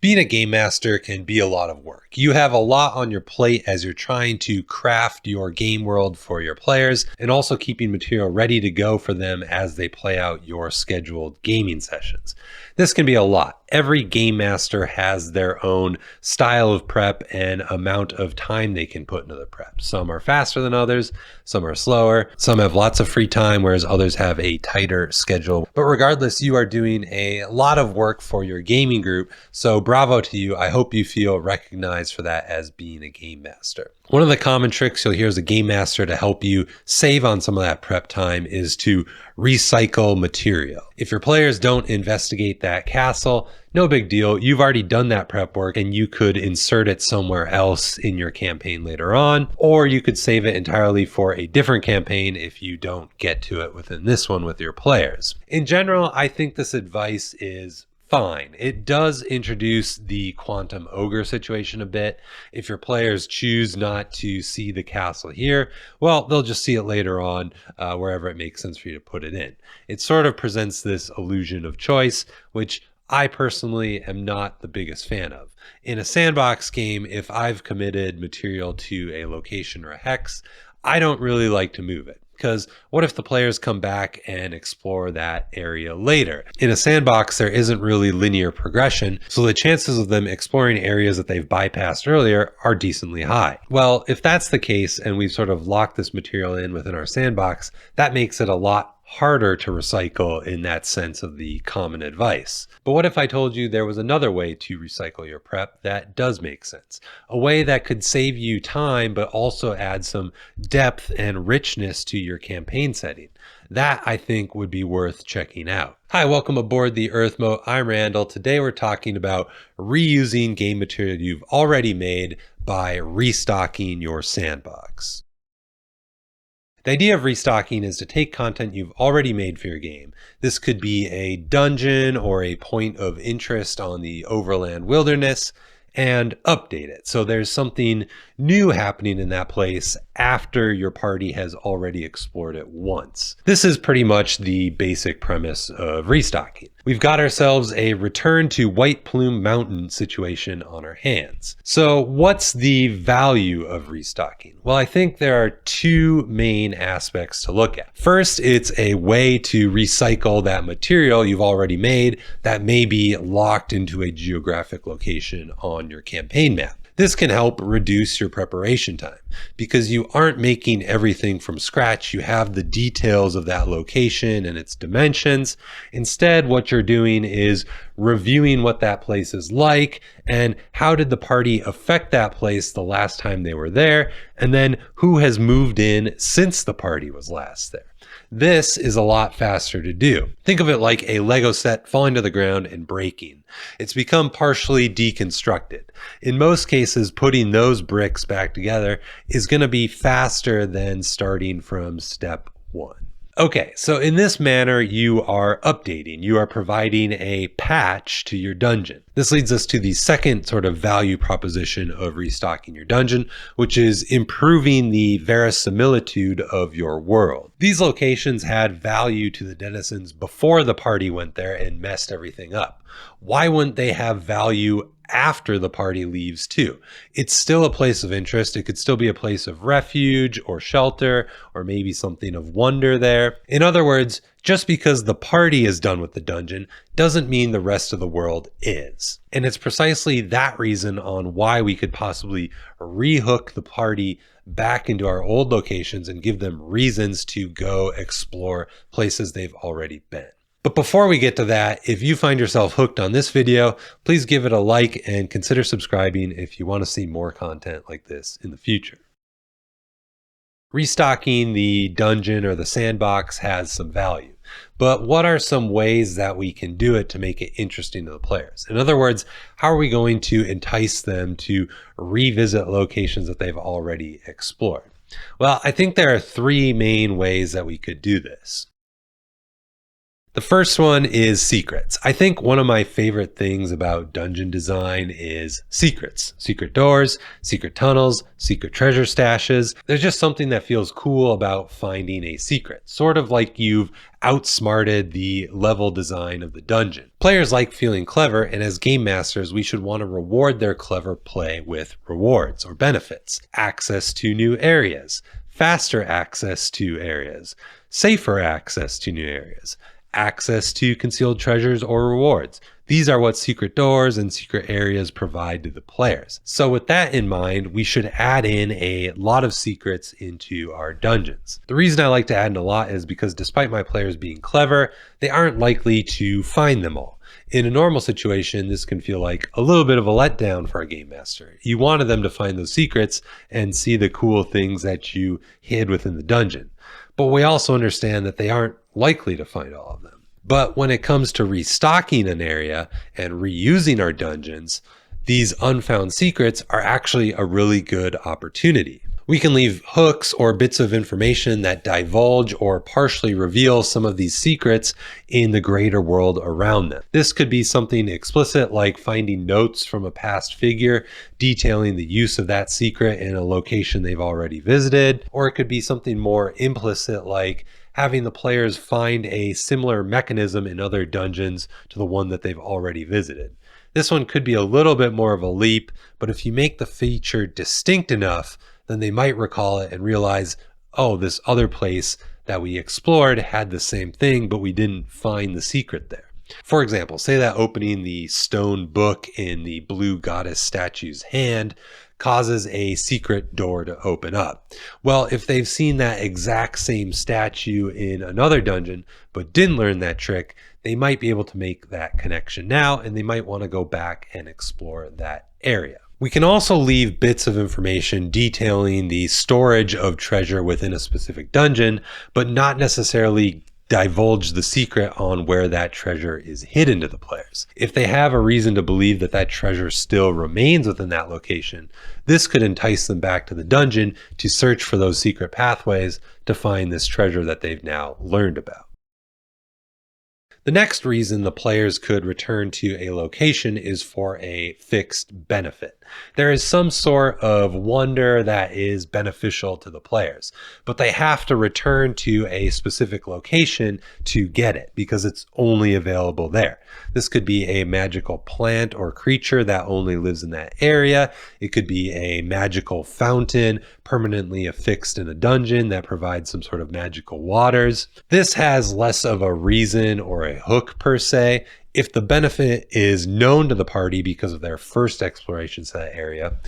Being a game master can be a lot of work. You have a lot on your plate as you're trying to craft your game world for your players and also keeping material ready to go for them as they play out your scheduled gaming sessions. This can be a lot. Every game master has their own style of prep and amount of time they can put into the prep. Some are faster than others, some are slower, some have lots of free time, whereas others have a tighter schedule. But regardless, you are doing a lot of work for your gaming group, so bravo to you. I hope you feel recognized for that as being a game master. One of the common tricks you'll hear as a game master to help you save on some of that prep time is to recycle material. If your players don't investigate that castle, no big deal. You've already done that prep work and you could insert it somewhere else in your campaign later on, or you could save it entirely for a different campaign if you don't get to it within this one with your players. In general, I think this advice is fine. It does introduce the quantum ogre situation a bit. If your players choose not to see the castle here, well, they'll just see it later on wherever it makes sense for you to put it in. It sort of presents this illusion of choice, which I personally am not the biggest fan of. In a sandbox game, if I've committed material to a location or a hex, I don't really like to move it. Because what if the players come back and explore that area later? In a sandbox, there isn't really linear progression, so the chances of them exploring areas that they've bypassed earlier are decently high. Well, if that's the case and we've sort of locked this material in within our sandbox, that makes it a lot harder to recycle in that sense of the common advice. But what if I told you there was another way to recycle your prep that does make sense? A way that could save you time, but also add some depth and richness to your campaign setting. That, I think, would be worth checking out. Hi, welcome aboard the Earthmote. I'm Randall. Today we're talking about reusing game material you've already made by restocking your sandbox. The idea of restocking is to take content you've already made for your game. This could be a dungeon or a point of interest on the overland wilderness, and update it. So there's something new happening in that place after your party has already explored it once. This is pretty much the basic premise of restocking. We've got ourselves a return to White Plume Mountain situation on our hands. So what's the value of restocking? Well, I think there are two main aspects to look at. First, it's a way to recycle that material you've already made that may be locked into a geographic location on your campaign map. This can help reduce your preparation time because you aren't making everything from scratch. You have the details of that location and its dimensions. Instead, what you're doing is reviewing what that place is like and how did the party affect that place the last time they were there, and then who has moved in since the party was last there. This is a lot faster to do. Think of it like a Lego set falling to the ground and breaking. It's become partially deconstructed. In most cases, putting those bricks back together is going to be faster than starting from step one. Okay, so in this manner, you are updating, you are providing a patch to your dungeon. This leads us to the second sort of value proposition of restocking your dungeon, which is improving the verisimilitude of your world. These locations had value to the denizens before the party went there and messed everything up. Why wouldn't they have value after the party leaves too? It's still a place of interest. It could still be a place of refuge or shelter, or maybe something of wonder there. In other words, just because the party is done with the dungeon doesn't mean the rest of the world is. And it's precisely that reason on why we could possibly rehook the party back into our old locations and give them reasons to go explore places they've already been. But before we get to that, if you find yourself hooked on this video, please give it a like and consider subscribing if you want to see more content like this in the future. Restocking the dungeon or the sandbox has some value, but what are some ways that we can do it to make it interesting to the players? In other words, how are we going to entice them to revisit locations that they've already explored? Well, I think there are three main ways that we could do this. The first one is secrets. I think one of my favorite things about dungeon design is secrets. Secret doors, secret tunnels, secret treasure stashes. There's just something that feels cool about finding a secret, sort of like you've outsmarted the level design of the dungeon. Players like feeling clever, and as game masters, we should want to reward their clever play with rewards or benefits. Access to new areas, faster access to areas, safer access to new areas, access to concealed treasures or rewards. These are what secret doors and secret areas provide to the players. So with that in mind, we should add in a lot of secrets into our dungeons. The reason I like to add in a lot is because despite my players being clever, they aren't likely to find them all. In a normal situation, this can feel like a little bit of a letdown for a game master. You wanted them to find those secrets and see the cool things that you hid within the dungeon. But we also understand that they aren't likely to find all of them. But when it comes to restocking an area and reusing our dungeons, these unfound secrets are actually a really good opportunity. We can leave hooks or bits of information that divulge or partially reveal some of these secrets in the greater world around them. This could be something explicit like finding notes from a past figure detailing the use of that secret in a location they've already visited, or it could be something more implicit like having the players find a similar mechanism in other dungeons to the one that they've already visited. This one could be a little bit more of a leap, but if you make the feature distinct enough, then they might recall it and realize, oh, this other place that we explored had the same thing, but we didn't find the secret there. For example, say that opening the stone book in the blue goddess statue's hand causes a secret door to open up. Well, if they've seen that exact same statue in another dungeon, but didn't learn that trick, they might be able to make that connection now, and they might want to go back and explore that area. We can also leave bits of information detailing the storage of treasure within a specific dungeon, but not necessarily divulge the secret on where that treasure is hidden to the players. If they have a reason to believe that that treasure still remains within that location, this could entice them back to the dungeon to search for those secret pathways to find this treasure that they've now learned about. The next reason the players could return to a location is for a fixed benefit. There is some sort of wonder that is beneficial to the players, but they have to return to a specific location to get it because it's only available there. This could be a magical plant or creature that only lives in that area. It could be a magical fountain permanently affixed in a dungeon that provides some sort of magical waters. This has less of a reason or a hook per se. If the benefit is known to the party because of their first explorations to that area,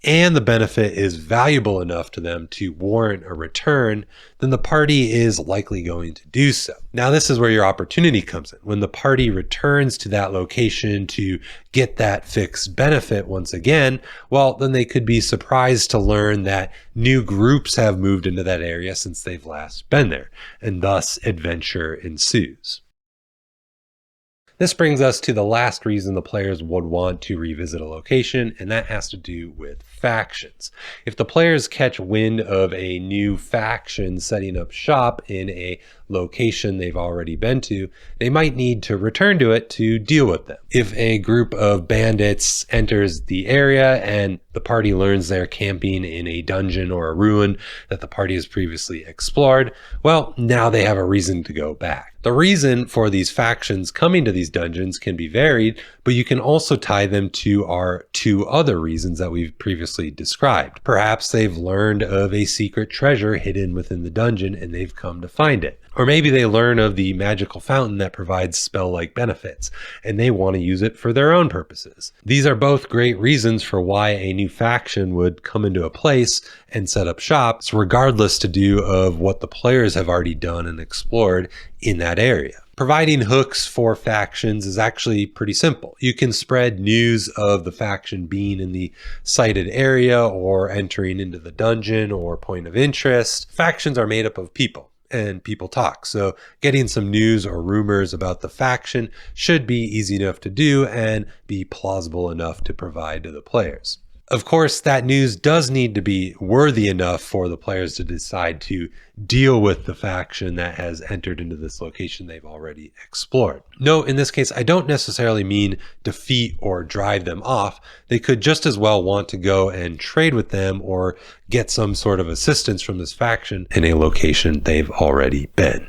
and the benefit is valuable enough to them to warrant a return, then the party is likely going to do so. Now, this is where your opportunity comes in. When the party returns to that location to get that fixed benefit once again, well, then they could be surprised to learn that new groups have moved into that area since they've last been there, and thus adventure ensues. This brings us to the last reason the players would want to revisit a location, and that has to do with factions. If the players catch wind of a new faction setting up shop in a location they've already been to, they might need to return to it to deal with them. If a group of bandits enters the area and the party learns they're camping in a dungeon or a ruin that the party has previously explored, well, now they have a reason to go back. The reason for these factions coming to these dungeons can be varied, but you can also tie them to our two other reasons that we've previously described. Perhaps they've learned of a secret treasure hidden within the dungeon and they've come to find it. Or maybe they learn of the magical fountain that provides spell-like benefits, and they want to use it for their own purposes. These are both great reasons for why a new faction would come into a place and set up shops, regardless to do of what the players have already done and explored in that area. Providing hooks for factions is actually pretty simple. You can spread news of the faction being in the cited area or entering into the dungeon or point of interest. Factions are made up of people, and people talk. So getting some news or rumors about the faction should be easy enough to do and be plausible enough to provide to the players. Of course, that news does need to be worthy enough for the players to decide to deal with the faction that has entered into this location they've already explored. No, in this case, I don't necessarily mean defeat or drive them off. They could just as well want to go and trade with them or get some sort of assistance from this faction in a location they've already been.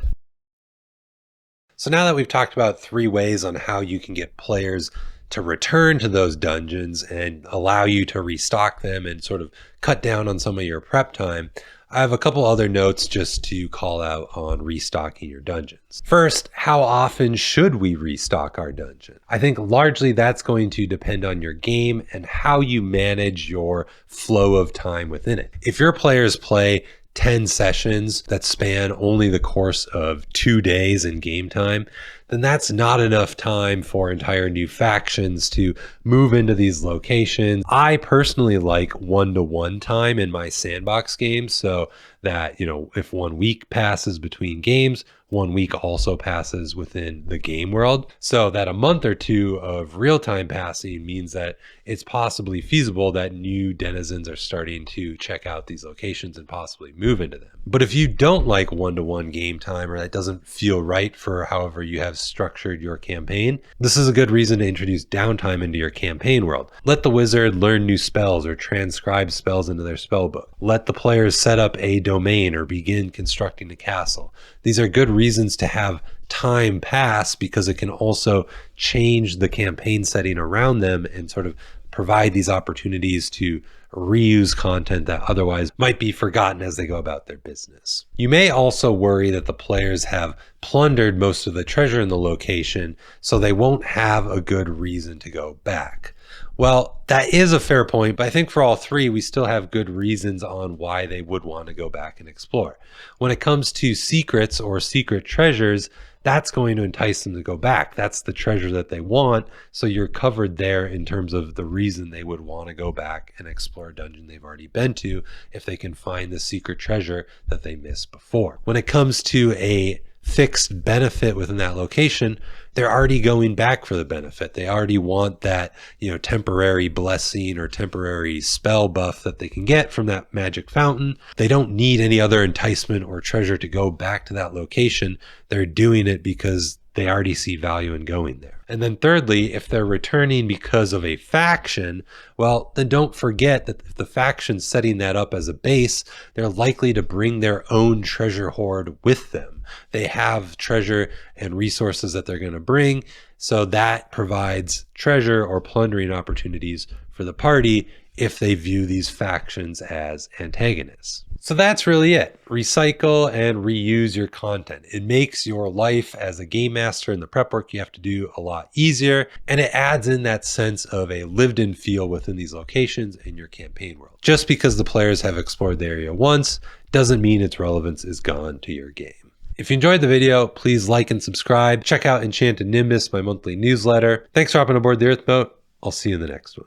So now that we've talked about 3 ways on how you can get players to return to those dungeons and allow you to restock them and sort of cut down on some of your prep time, I have a couple other notes just to call out on restocking your dungeons. First, how often should we restock our dungeon? I think largely that's going to depend on your game and how you manage your flow of time within it. If your players play 10 sessions that span only the course of 2 days in game time, then that's not enough time for entire new factions to move into these locations. I personally like 1-to-1 time in my sandbox games, so that, if 1 week passes between games, 1 week also passes within the game world, so that a month or 2 of real-time passing means that it's possibly feasible that new denizens are starting to check out these locations and possibly move into them. But if you don't like 1-to-1 game time, or that doesn't feel right for however you have structured your campaign, this is a good reason to introduce downtime into your campaign world. Let the wizard learn new spells or transcribe spells into their spell book. Let the players set up a domain or begin constructing a castle. These are good reasons to have time pass because it can also change the campaign setting around them and sort of provide these opportunities to reuse content that otherwise might be forgotten as they go about their business. You may also worry that the players have plundered most of the treasure in the location, so they won't have a good reason to go back. Well, that is a fair point, but I think for all 3, we still have good reasons on why they would want to go back and explore. When it comes to secrets or secret treasures, that's going to entice them to go back. That's the treasure that they want. So you're covered there in terms of the reason they would want to go back and explore a dungeon they've already been to if they can find the secret treasure that they missed before. When it comes to a fixed benefit within that location, they're already going back for the benefit. They already want that, temporary blessing or temporary spell buff that they can get from that magic fountain. They don't need any other enticement or treasure to go back to that location. They're doing it because they already see value in going there. And then thirdly, if they're returning because of a faction, well, then don't forget that if the faction's setting that up as a base, they're likely to bring their own treasure hoard with them. They have treasure and resources that they're going to bring, so that provides treasure or plundering opportunities for the party if they view these factions as antagonists. So that's really it. Recycle and reuse your content. It makes your life as a game master and the prep work you have to do a lot easier, and it adds in that sense of a lived-in feel within these locations in your campaign world. Just because the players have explored the area once doesn't mean its relevance is gone to your game. If you enjoyed the video, please like and subscribe. Check out Enchanted Nimbus, my monthly newsletter. Thanks for hopping aboard the Earthmote. I'll see you in the next one.